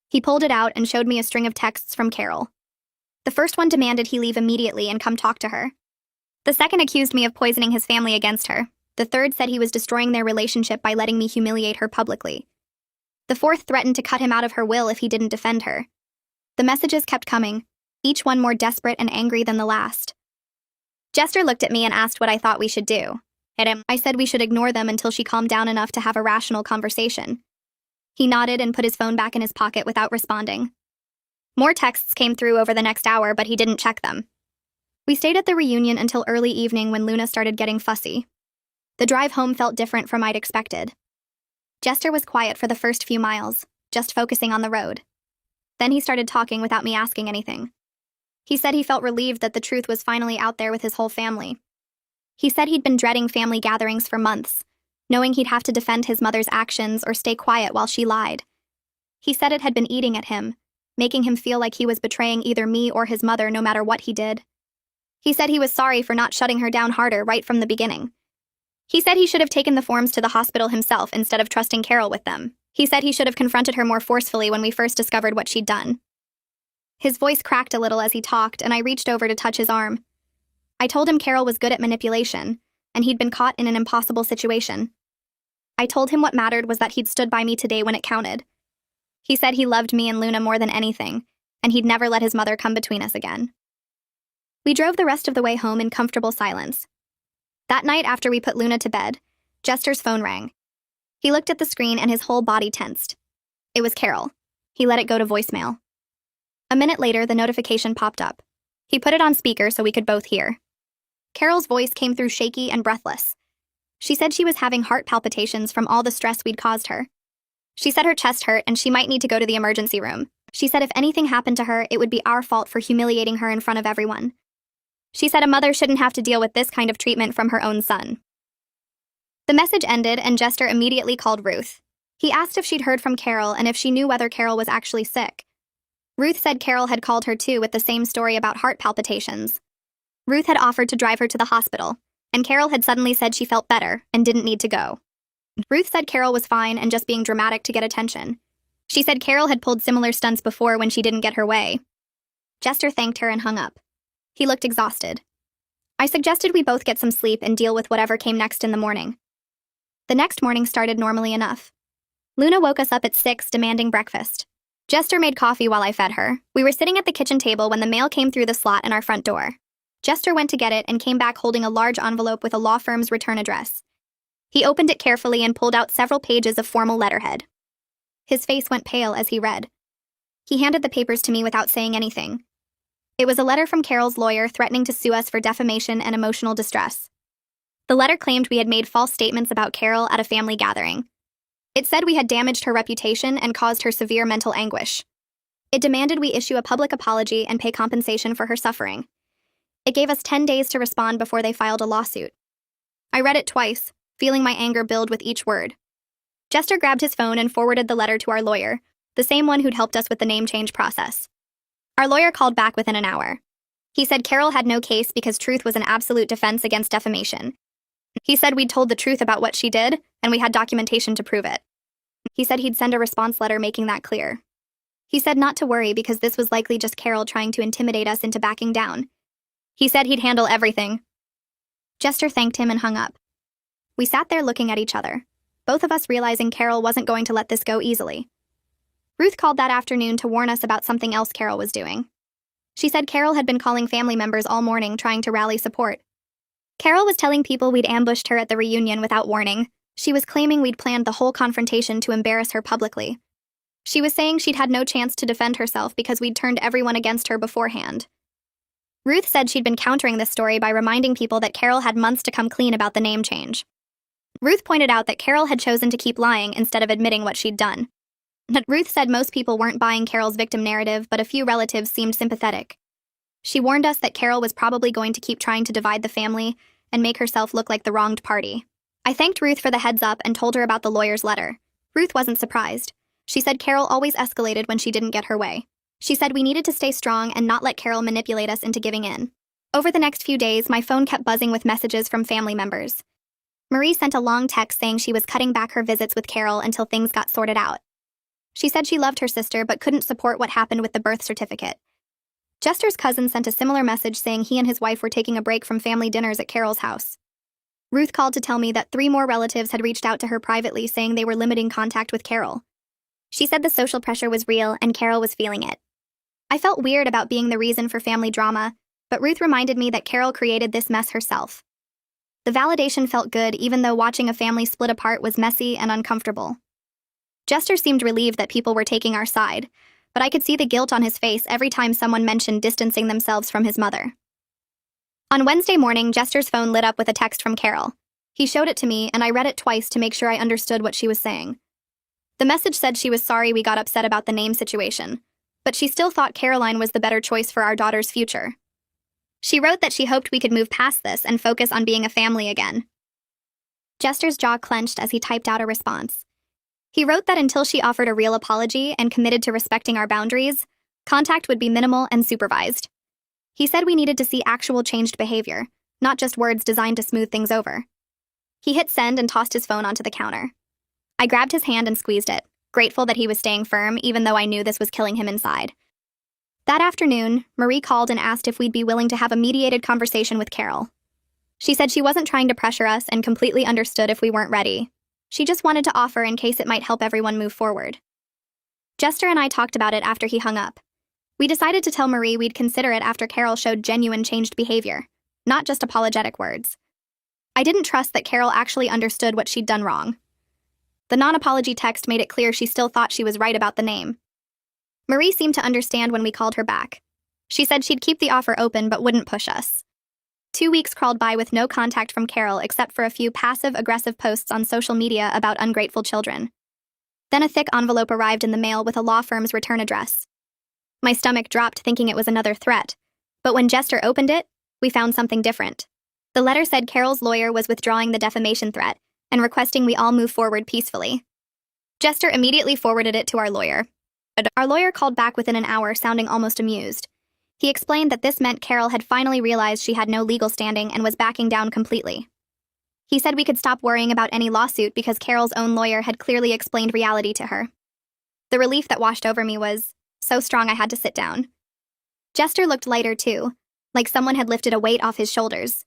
He pulled it out and showed me a string of texts from Carol. The first one demanded he leave immediately and come talk to her. The second accused me of poisoning his family against her. The third said he was destroying their relationship by letting me humiliate her publicly. The fourth threatened to cut him out of her will if he didn't defend her. The messages kept coming, each one more desperate and angry than the last. Jester looked at me and asked what I thought we should do. I said we should ignore them until she calmed down enough to have a rational conversation. He nodded and put his phone back in his pocket without responding. More texts came through over the next hour, but he didn't check them. We stayed at the reunion until early evening when Luna started getting fussy. The drive home felt different from I'd expected. Jester was quiet for the first few miles, just focusing on the road. Then he started talking without me asking anything. He said he felt relieved that the truth was finally out there with his whole family. He said he'd been dreading family gatherings for months, knowing he'd have to defend his mother's actions or stay quiet while she lied. He said it had been eating at him, making him feel like he was betraying either me or his mother no matter what he did. He said he was sorry for not shutting her down harder right from the beginning. He said he should have taken the forms to the hospital himself instead of trusting Carol with them. He said he should have confronted her more forcefully when we first discovered what she'd done. His voice cracked a little as he talked, and I reached over to touch his arm. I told him Carol was good at manipulation, and he'd been caught in an impossible situation. I told him what mattered was that he'd stood by me today when it counted. He said he loved me and Luna more than anything, and he'd never let his mother come between us again. We drove the rest of the way home in comfortable silence. That night after we put Luna to bed, Jester's phone rang. He looked at the screen and his whole body tensed. It was Carol. He let it go to voicemail. A minute later, the notification popped up. He put it on speaker so we could both hear. Carol's voice came through shaky and breathless. She said she was having heart palpitations from all the stress we'd caused her. She said her chest hurt and she might need to go to the emergency room. She said if anything happened to her, it would be our fault for humiliating her in front of everyone. She said a mother shouldn't have to deal with this kind of treatment from her own son. The message ended and Jester immediately called Ruth. He asked if she'd heard from Carol and if she knew whether Carol was actually sick. Ruth said Carol had called her too with the same story about heart palpitations. Ruth had offered to drive her to the hospital, and Carol had suddenly said she felt better and didn't need to go. Ruth said Carol was fine and just being dramatic to get attention. She said Carol had pulled similar stunts before when she didn't get her way. Jester thanked her and hung up. He looked exhausted. I suggested we both get some sleep and deal with whatever came next in the morning. The next morning started normally enough. Luna woke us up at 6, demanding breakfast. Jester made coffee while I fed her. We were sitting at the kitchen table when the mail came through the slot in our front door. Jester went to get it and came back holding a large envelope with a law firm's return address. He opened it carefully and pulled out several pages of formal letterhead. His face went pale as he read. He handed the papers to me without saying anything. It was a letter from Carol's lawyer threatening to sue us for defamation and emotional distress. The letter claimed we had made false statements about Carol at a family gathering. It said we had damaged her reputation and caused her severe mental anguish. It demanded we issue a public apology and pay compensation for her suffering. It gave us 10 days to respond before they filed a lawsuit. I read it twice, feeling my anger build with each word. Jester grabbed his phone and forwarded the letter to our lawyer, the same one who'd helped us with the name change process. Our lawyer called back within an hour. He said Carol had no case because truth was an absolute defense against defamation. He said we'd told the truth about what she did, and we had documentation to prove it. He said he'd send a response letter making that clear. He said not to worry because this was likely just Carol trying to intimidate us into backing down. He said he'd handle everything. Jester thanked him and hung up. We sat there looking at each other, both of us realizing Carol wasn't going to let this go easily. Ruth called that afternoon to warn us about something else Carol was doing. She said Carol had been calling family members all morning trying to rally support. Carol was telling people we'd ambushed her at the reunion without warning. She was claiming we'd planned the whole confrontation to embarrass her publicly. She was saying she'd had no chance to defend herself because we'd turned everyone against her beforehand. Ruth said she'd been countering this story by reminding people that Carol had months to come clean about the name change. Ruth pointed out that Carol had chosen to keep lying instead of admitting what she'd done. Ruth said most people weren't buying Carol's victim narrative, but a few relatives seemed sympathetic. She warned us that Carol was probably going to keep trying to divide the family and make herself look like the wronged party. I thanked Ruth for the heads up and told her about the lawyer's letter. Ruth wasn't surprised. She said Carol always escalated when she didn't get her way. She said we needed to stay strong and not let Carol manipulate us into giving in. Over the next few days, my phone kept buzzing with messages from family members. Marie sent a long text saying she was cutting back her visits with Carol until things got sorted out. She said she loved her sister but couldn't support what happened with the birth certificate. Jester's cousin sent a similar message saying he and his wife were taking a break from family dinners at Carol's house. Ruth called to tell me that 3 more relatives had reached out to her privately saying they were limiting contact with Carol. She said the social pressure was real and Carol was feeling it. I felt weird about being the reason for family drama, but Ruth reminded me that Carol created this mess herself. The validation felt good even though watching a family split apart was messy and uncomfortable. Jester seemed relieved that people were taking our side, but I could see the guilt on his face every time someone mentioned distancing themselves from his mother. On Wednesday morning, Jester's phone lit up with a text from Carol. He showed it to me, and I read it twice to make sure I understood what she was saying. The message said she was sorry we got upset about the name situation, but she still thought Caroline was the better choice for our daughter's future. She wrote that she hoped we could move past this and focus on being a family again. Jester's jaw clenched as he typed out a response. He wrote that until she offered a real apology and committed to respecting our boundaries, contact would be minimal and supervised. He said we needed to see actual changed behavior, not just words designed to smooth things over. He hit send and tossed his phone onto the counter. I grabbed his hand and squeezed it, grateful that he was staying firm even though I knew this was killing him inside. That afternoon, Marie called and asked if we'd be willing to have a mediated conversation with Carol. She said she wasn't trying to pressure us and completely understood if we weren't ready. She just wanted to offer in case it might help everyone move forward. Jester and I talked about it after he hung up. We decided to tell Marie we'd consider it after Carol showed genuine changed behavior, not just apologetic words. I didn't trust that Carol actually understood what she'd done wrong. The non-apology text made it clear she still thought she was right about the name. Marie seemed to understand when we called her back. She said she'd keep the offer open but wouldn't push us. 2 weeks crawled by with no contact from Carol except for a few passive-aggressive posts on social media about ungrateful children. Then a thick envelope arrived in the mail with a law firm's return address. My stomach dropped thinking it was another threat, but when Jester opened it, we found something different. The letter said Carol's lawyer was withdrawing the defamation threat and requesting we all move forward peacefully. Jester immediately forwarded it to our lawyer. Our lawyer called back within an hour, sounding almost amused. He explained that this meant Carol had finally realized she had no legal standing and was backing down completely. He said we could stop worrying about any lawsuit because Carol's own lawyer had clearly explained reality to her. The relief that washed over me was so strong I had to sit down. Jester looked lighter too, like someone had lifted a weight off his shoulders.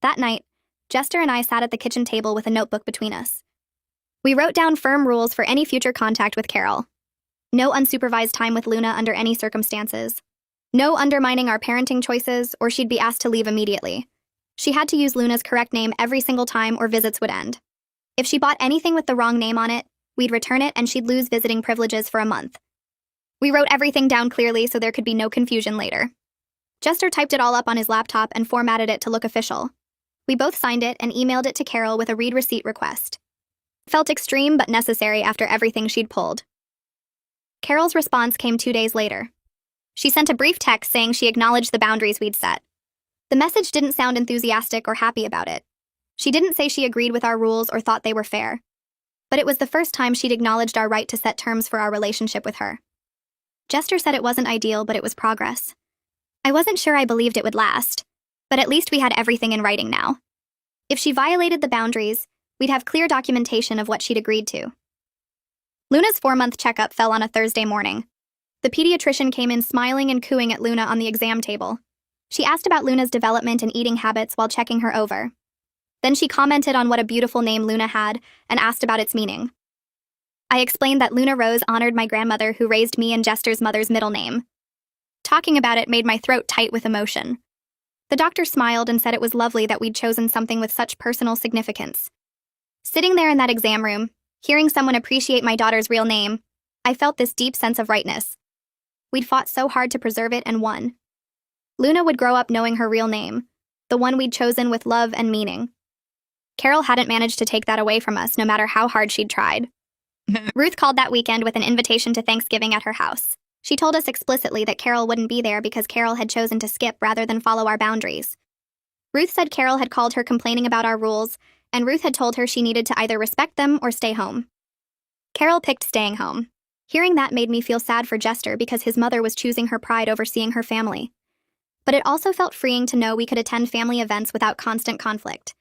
That night, Jester and I sat at the kitchen table with a notebook between us. We wrote down firm rules for any future contact with Carol. No unsupervised time with Luna under any circumstances. No undermining our parenting choices, or she'd be asked to leave immediately. She had to use Luna's correct name every single time or visits would end. If she bought anything with the wrong name on it, we'd return it and she'd lose visiting privileges for a month. We wrote everything down clearly so there could be no confusion later. Jester typed it all up on his laptop and formatted it to look official. We both signed it and emailed it to Carol with a read receipt request. Felt extreme but necessary after everything she'd pulled. Carol's response came 2 days later. She sent a brief text saying she acknowledged the boundaries we'd set. The message didn't sound enthusiastic or happy about it. She didn't say she agreed with our rules or thought they were fair. But it was the first time she'd acknowledged our right to set terms for our relationship with her. Jester said it wasn't ideal, but it was progress. I wasn't sure I believed it would last, but at least we had everything in writing now. If she violated the boundaries, we'd have clear documentation of what she'd agreed to. Luna's 4-month checkup fell on a Thursday morning. The pediatrician came in smiling and cooing at Luna on the exam table. She asked about Luna's development and eating habits while checking her over. Then she commented on what a beautiful name Luna had and asked about its meaning. I explained that Luna Rose honored my grandmother who raised me and Jester's mother's middle name. Talking about it made my throat tight with emotion. The doctor smiled and said it was lovely that we'd chosen something with such personal significance. Sitting there in that exam room, hearing someone appreciate my daughter's real name, I felt this deep sense of rightness. We'd fought so hard to preserve it and won. Luna would grow up knowing her real name, the one we'd chosen with love and meaning. Carol hadn't managed to take that away from us, no matter how hard she'd tried. Ruth called that weekend with an invitation to Thanksgiving at her house. She told us explicitly that Carol wouldn't be there because Carol had chosen to skip rather than follow our boundaries. Ruth said Carol had called her complaining about our rules, and Ruth had told her she needed to either respect them or stay home. Carol picked staying home. Hearing that made me feel sad for Jester because his mother was choosing her pride over seeing her family. But it also felt freeing to know we could attend family events without constant conflict.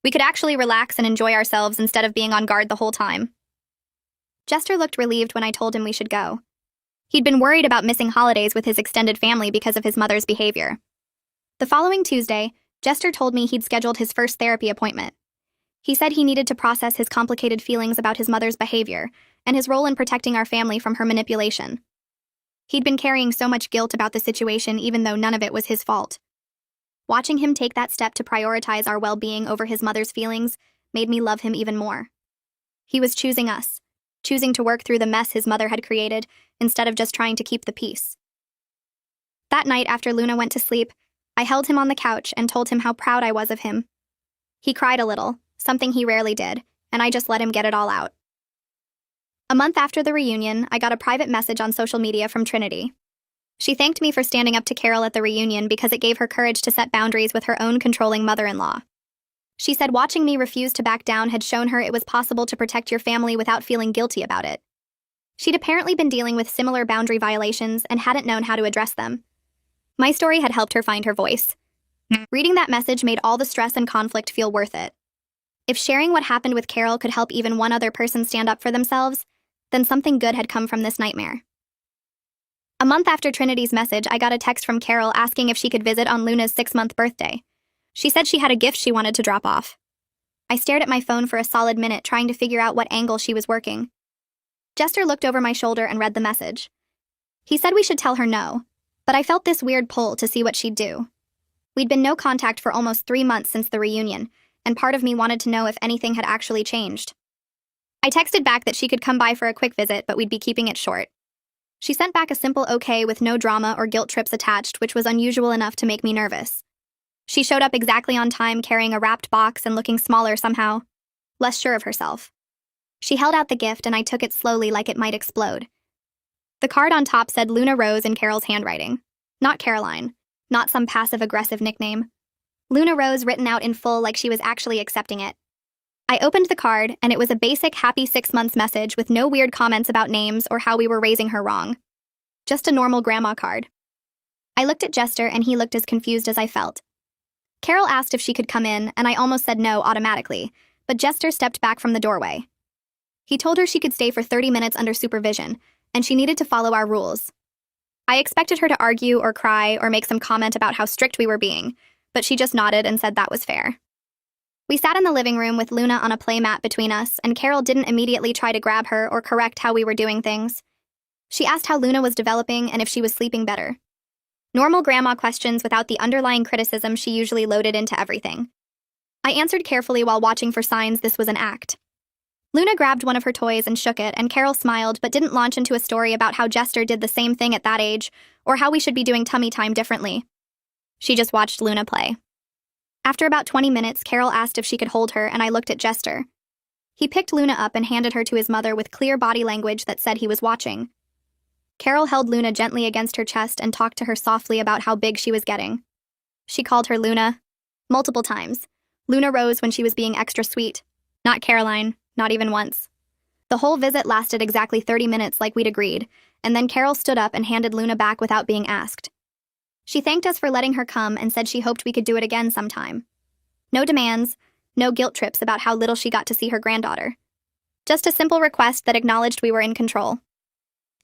We could actually relax and enjoy ourselves instead of being on guard the whole time. Jester looked relieved when I told him we should go. He'd been worried about missing holidays with his extended family because of his mother's behavior. The following Tuesday, Jester told me he'd scheduled his first therapy appointment. He said he needed to process his complicated feelings about his mother's behavior and his role in protecting our family from her manipulation. He'd been carrying so much guilt about the situation even though none of it was his fault. Watching him take that step to prioritize our well-being over his mother's feelings made me love him even more. He was choosing us, choosing to work through the mess his mother had created instead of just trying to keep the peace. That night after Luna went to sleep, I held him on the couch and told him how proud I was of him. He cried a little, something he rarely did, and I just let him get it all out. A month after the reunion, I got a private message on social media from Trinity. She thanked me for standing up to Carol at the reunion because it gave her courage to set boundaries with her own controlling mother-in-law. She said watching me refuse to back down had shown her it was possible to protect your family without feeling guilty about it. She'd apparently been dealing with similar boundary violations and hadn't known how to address them. My story had helped her find her voice. Reading that message made all the stress and conflict feel worth it. If sharing what happened with Carol could help even one other person stand up for themselves, then something good had come from this nightmare. A month after Trinity's message, I got a text from Carol asking if she could visit on Luna's 6-month birthday. She said she had a gift she wanted to drop off. I stared at my phone for a solid minute trying to figure out what angle she was working. Jester looked over my shoulder and read the message. He said we should tell her no, but I felt this weird pull to see what she'd do. We'd been no contact for almost 3 months since the reunion, and part of me wanted to know if anything had actually changed. I texted back that she could come by for a quick visit, but we'd be keeping it short. She sent back a simple okay with no drama or guilt trips attached, which was unusual enough to make me nervous. She showed up exactly on time, carrying a wrapped box and looking smaller somehow, less sure of herself. She held out the gift and I took it slowly like it might explode. The card on top said Luna Rose in Carol's handwriting. Not Caroline. Not some passive-aggressive nickname. Luna Rose written out in full like she was actually accepting it. I opened the card, and it was a basic happy 6 months message with no weird comments about names or how we were raising her wrong. Just a normal grandma card. I looked at Jester, and he looked as confused as I felt. Carol asked if she could come in, and I almost said no automatically, but Jester stepped back from the doorway. He told her she could stay for 30 minutes under supervision, and she needed to follow our rules. I expected her to argue or cry or make some comment about how strict we were being, but she just nodded and said that was fair. We sat in the living room with Luna on a playmat between us, and Carol didn't immediately try to grab her or correct how we were doing things. She asked how Luna was developing and if she was sleeping better. Normal grandma questions without the underlying criticism she usually loaded into everything. I answered carefully while watching for signs this was an act. Luna grabbed one of her toys and shook it, and Carol smiled but didn't launch into a story about how Jester did the same thing at that age, or how we should be doing tummy time differently. She just watched Luna play. After about 20 minutes, Carol asked if she could hold her, and I looked at Jester. He picked Luna up and handed her to his mother with clear body language that said he was watching. Carol held Luna gently against her chest and talked to her softly about how big she was getting. She called her Luna multiple times. Luna rose when she was being extra sweet. Not Caroline, not even once. The whole visit lasted exactly 30 minutes like we'd agreed, and then Carol stood up and handed Luna back without being asked. She thanked us for letting her come and said she hoped we could do it again sometime. No demands, no guilt trips about how little she got to see her granddaughter. Just a simple request that acknowledged we were in control.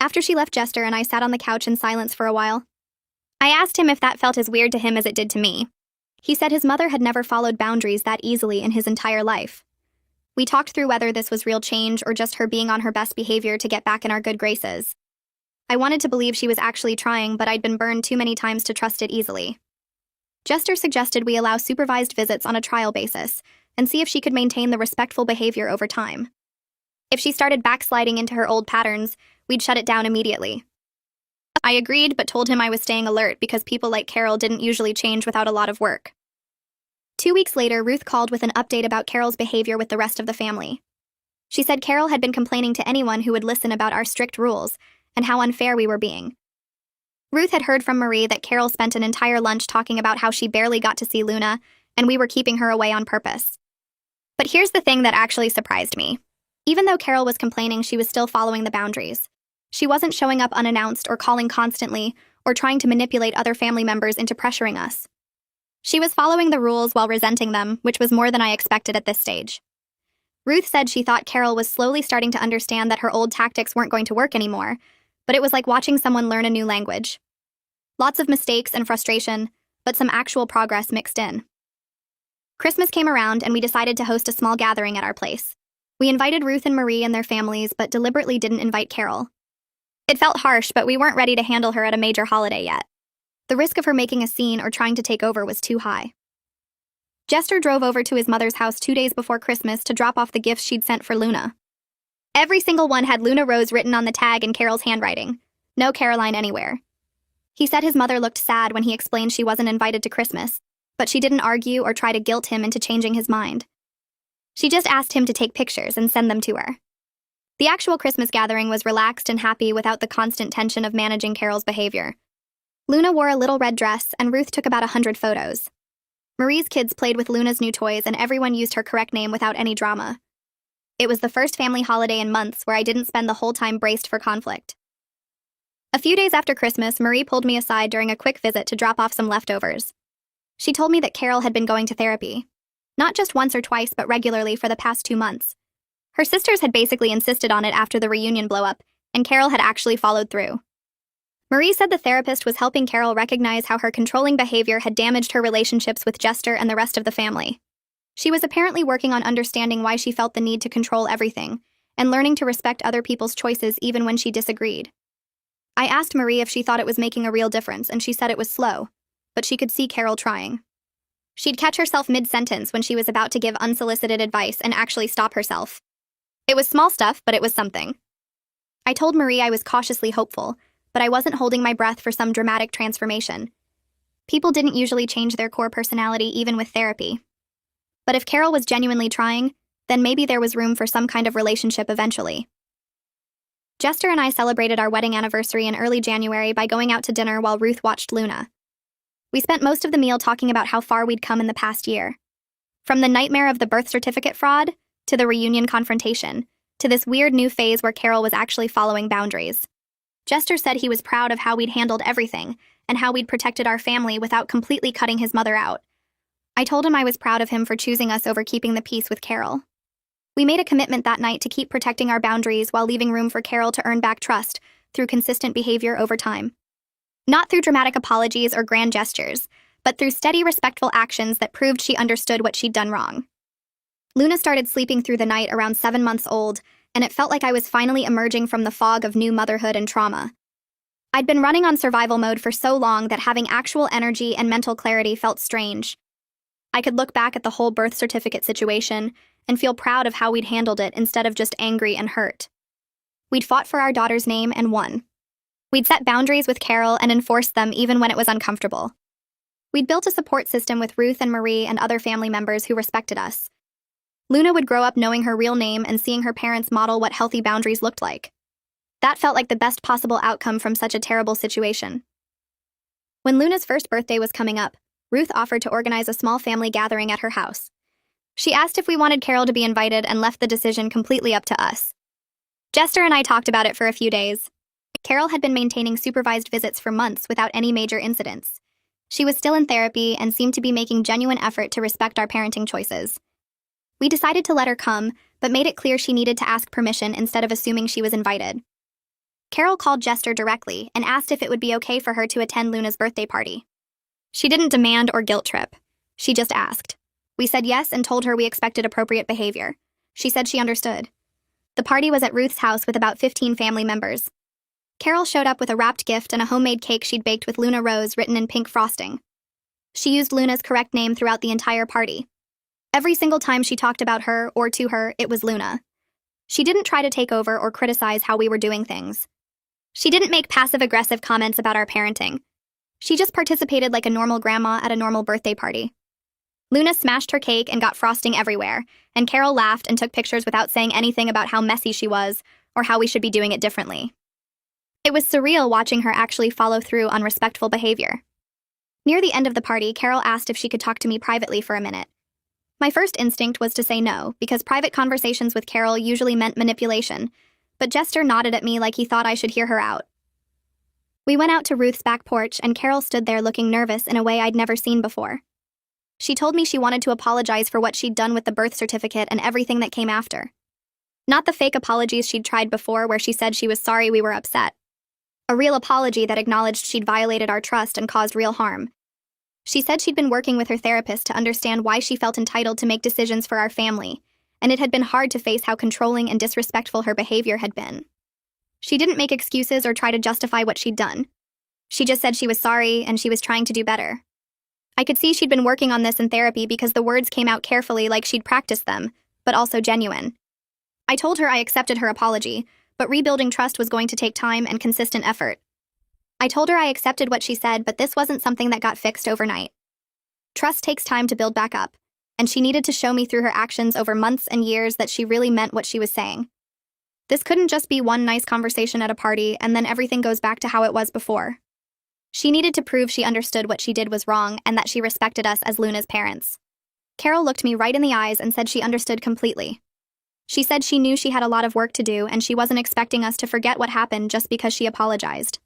After she left, Jester and I sat on the couch in silence for a while. I asked him if that felt as weird to him as it did to me. He said his mother had never followed boundaries that easily in his entire life. We talked through whether this was real change or just her being on her best behavior to get back in our good graces. I wanted to believe she was actually trying, but I'd been burned too many times to trust it easily. Jester suggested we allow supervised visits on a trial basis and see if she could maintain the respectful behavior over time. If she started backsliding into her old patterns, we'd shut it down immediately. I agreed, but told him I was staying alert because people like Carol didn't usually change without a lot of work. 2 weeks later, Ruth called with an update about Carol's behavior with the rest of the family. She said Carol had been complaining to anyone who would listen about our strict rules and how unfair we were being. Ruth had heard from Marie that Carol spent an entire lunch talking about how she barely got to see Luna, and we were keeping her away on purpose. But here's the thing that actually surprised me. Even though Carol was complaining, she was still following the boundaries. She wasn't showing up unannounced or calling constantly or trying to manipulate other family members into pressuring us. She was following the rules while resenting them, which was more than I expected at this stage. Ruth said she thought Carol was slowly starting to understand that her old tactics weren't going to work anymore, but it was like watching someone learn a new language. Lots of mistakes and frustration, but some actual progress mixed in. Christmas came around and we decided to host a small gathering at our place. We invited Ruth and Marie and their families, but deliberately didn't invite Carol. It felt harsh, but we weren't ready to handle her at a major holiday yet. The risk of her making a scene or trying to take over was too high. Jester drove over to his mother's house 2 days before Christmas to drop off the gifts she'd sent for Luna. Every single one had Luna Rose written on the tag in Carol's handwriting. No Caroline anywhere. He said his mother looked sad when he explained she wasn't invited to Christmas, but she didn't argue or try to guilt him into changing his mind. She just asked him to take pictures and send them to her. The actual Christmas gathering was relaxed and happy without the constant tension of managing Carol's behavior. Luna wore a little red dress, and Ruth took about 100 photos. Marie's kids played with Luna's new toys, and everyone used her correct name without any drama. It was the first family holiday in months where I didn't spend the whole time braced for conflict. A few days after Christmas, Marie pulled me aside during a quick visit to drop off some leftovers. She told me that Carol had been going to therapy. Not just once or twice, but regularly for the past 2 months. Her sisters had basically insisted on it after the reunion blow-up, and Carol had actually followed through. Marie said the therapist was helping Carol recognize how her controlling behavior had damaged her relationships with Jester and the rest of the family. She was apparently working on understanding why she felt the need to control everything, and learning to respect other people's choices even when she disagreed. I asked Marie if she thought it was making a real difference, and she said it was slow, but she could see Carol trying. She'd catch herself mid-sentence when she was about to give unsolicited advice and actually stop herself. It was small stuff, but it was something. I told Marie I was cautiously hopeful, but I wasn't holding my breath for some dramatic transformation. People didn't usually change their core personality even with therapy. But if Carol was genuinely trying, then maybe there was room for some kind of relationship eventually. Jester and I celebrated our wedding anniversary in early January by going out to dinner while Ruth watched Luna. We spent most of the meal talking about how far we'd come in the past year. From the nightmare of the birth certificate fraud, to the reunion confrontation, to this weird new phase where Carol was actually following boundaries. Jester said he was proud of how we'd handled everything, and how we'd protected our family without completely cutting his mother out. I told him I was proud of him for choosing us over keeping the peace with Carol. We made a commitment that night to keep protecting our boundaries while leaving room for Carol to earn back trust through consistent behavior over time. Not through dramatic apologies or grand gestures, but through steady, respectful actions that proved she understood what she'd done wrong. Luna started sleeping through the night around 7 months old, and it felt like I was finally emerging from the fog of new motherhood and trauma. I'd been running on survival mode for so long that having actual energy and mental clarity felt strange. I could look back at the whole birth certificate situation and feel proud of how we'd handled it instead of just angry and hurt. We'd fought for our daughter's name and won. We'd set boundaries with Carol and enforced them even when it was uncomfortable. We'd built a support system with Ruth and Marie and other family members who respected us. Luna would grow up knowing her real name and seeing her parents model what healthy boundaries looked like. That felt like the best possible outcome from such a terrible situation. When Luna's first birthday was coming up, Ruth offered to organize a small family gathering at her house. She asked if we wanted Carol to be invited and left the decision completely up to us. Jester and I talked about it for a few days. Carol had been maintaining supervised visits for months without any major incidents. She was still in therapy and seemed to be making genuine effort to respect our parenting choices. We decided to let her come, but made it clear she needed to ask permission instead of assuming she was invited. Carol called Jester directly and asked if it would be okay for her to attend Luna's birthday party. She didn't demand or guilt trip. She just asked. We said yes and told her we expected appropriate behavior. She said she understood. The party was at Ruth's house with about 15 family members. Carol showed up with a wrapped gift and a homemade cake she'd baked with Luna Rose written in pink frosting. She used Luna's correct name throughout the entire party. Every single time she talked about her or to her, it was Luna. She didn't try to take over or criticize how we were doing things. She didn't make passive-aggressive comments about our parenting. She just participated like a normal grandma at a normal birthday party. Luna smashed her cake and got frosting everywhere, and Carol laughed and took pictures without saying anything about how messy she was or how we should be doing it differently. It was surreal watching her actually follow through on respectful behavior. Near the end of the party, Carol asked if she could talk to me privately for a minute. My first instinct was to say no, because private conversations with Carol usually meant manipulation, but Jester nodded at me like he thought I should hear her out. We went out to Ruth's back porch, and Carol stood there looking nervous in a way I'd never seen before. She told me she wanted to apologize for what she'd done with the birth certificate and everything that came after. Not the fake apologies she'd tried before where she said she was sorry we were upset. A real apology that acknowledged she'd violated our trust and caused real harm. She said she'd been working with her therapist to understand why she felt entitled to make decisions for our family, and it had been hard to face how controlling and disrespectful her behavior had been. She didn't make excuses or try to justify what she'd done. She just said she was sorry and she was trying to do better. I could see she'd been working on this in therapy because the words came out carefully like she'd practiced them, but also genuine. I told her I accepted her apology, but rebuilding trust was going to take time and consistent effort. I told her I accepted what she said, but this wasn't something that got fixed overnight. Trust takes time to build back up, and she needed to show me through her actions over months and years that she really meant what she was saying. This couldn't just be one nice conversation at a party and then everything goes back to how it was before. She needed to prove she understood what she did was wrong and that she respected us as Luna's parents. Carol looked me right in the eyes and said she understood completely. She said she knew she had a lot of work to do and she wasn't expecting us to forget what happened just because she apologized.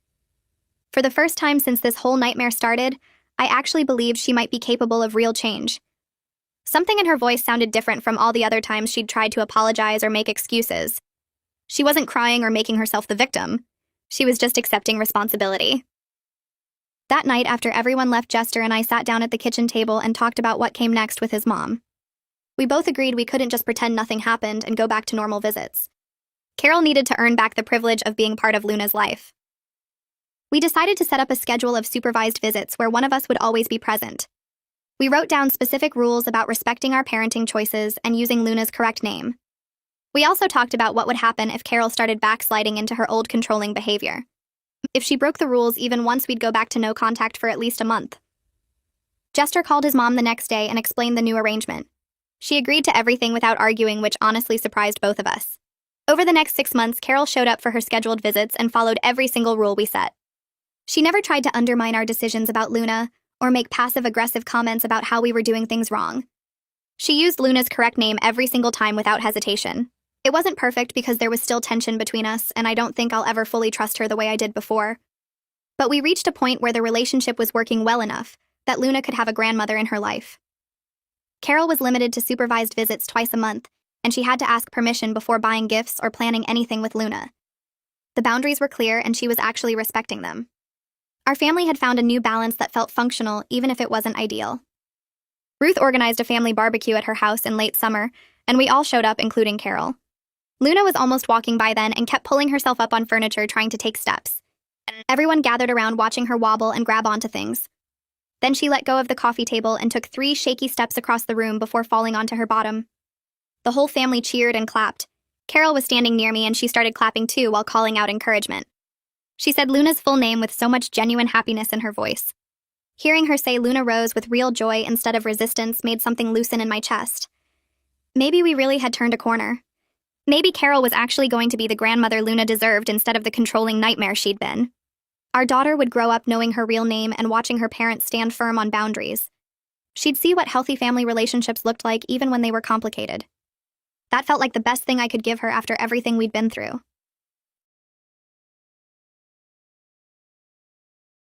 For the first time since this whole nightmare started, I actually believed she might be capable of real change. Something in her voice sounded different from all the other times she'd tried to apologize or make excuses. She wasn't crying or making herself the victim. She was just accepting responsibility. That night, after everyone left, Jester and I sat down at the kitchen table and talked about what came next with his mom. We both agreed we couldn't just pretend nothing happened and go back to normal visits. Carol needed to earn back the privilege of being part of Luna's life. We decided to set up a schedule of supervised visits where one of us would always be present. We wrote down specific rules about respecting our parenting choices and using Luna's correct name. We also talked about what would happen if Carol started backsliding into her old controlling behavior. If she broke the rules even once, we'd go back to no contact for at least a month. Jester called his mom the next day and explained the new arrangement. She agreed to everything without arguing, which honestly surprised both of us. Over the next 6 months, Carol showed up for her scheduled visits and followed every single rule we set. She never tried to undermine our decisions about Luna or make passive-aggressive comments about how we were doing things wrong. She used Luna's correct name every single time without hesitation. It wasn't perfect because there was still tension between us, and I don't think I'll ever fully trust her the way I did before. But we reached a point where the relationship was working well enough that Luna could have a grandmother in her life. Carol was limited to supervised visits twice a month, and she had to ask permission before buying gifts or planning anything with Luna. The boundaries were clear, and she was actually respecting them. Our family had found a new balance that felt functional, even if it wasn't ideal. Ruth organized a family barbecue at her house in late summer, and we all showed up, including Carol. Luna was almost walking by then and kept pulling herself up on furniture trying to take steps. Everyone gathered around watching her wobble and grab onto things. Then she let go of the coffee table and took 3 shaky steps across the room before falling onto her bottom. The whole family cheered and clapped. Carol was standing near me and she started clapping too while calling out encouragement. She said Luna's full name with so much genuine happiness in her voice. Hearing her say Luna Rose with real joy instead of resistance made something loosen in my chest. Maybe we really had turned a corner. Maybe Carol was actually going to be the grandmother Luna deserved instead of the controlling nightmare she'd been. Our daughter would grow up knowing her real name and watching her parents stand firm on boundaries. She'd see what healthy family relationships looked like even when they were complicated. That felt like the best thing I could give her after everything we'd been through.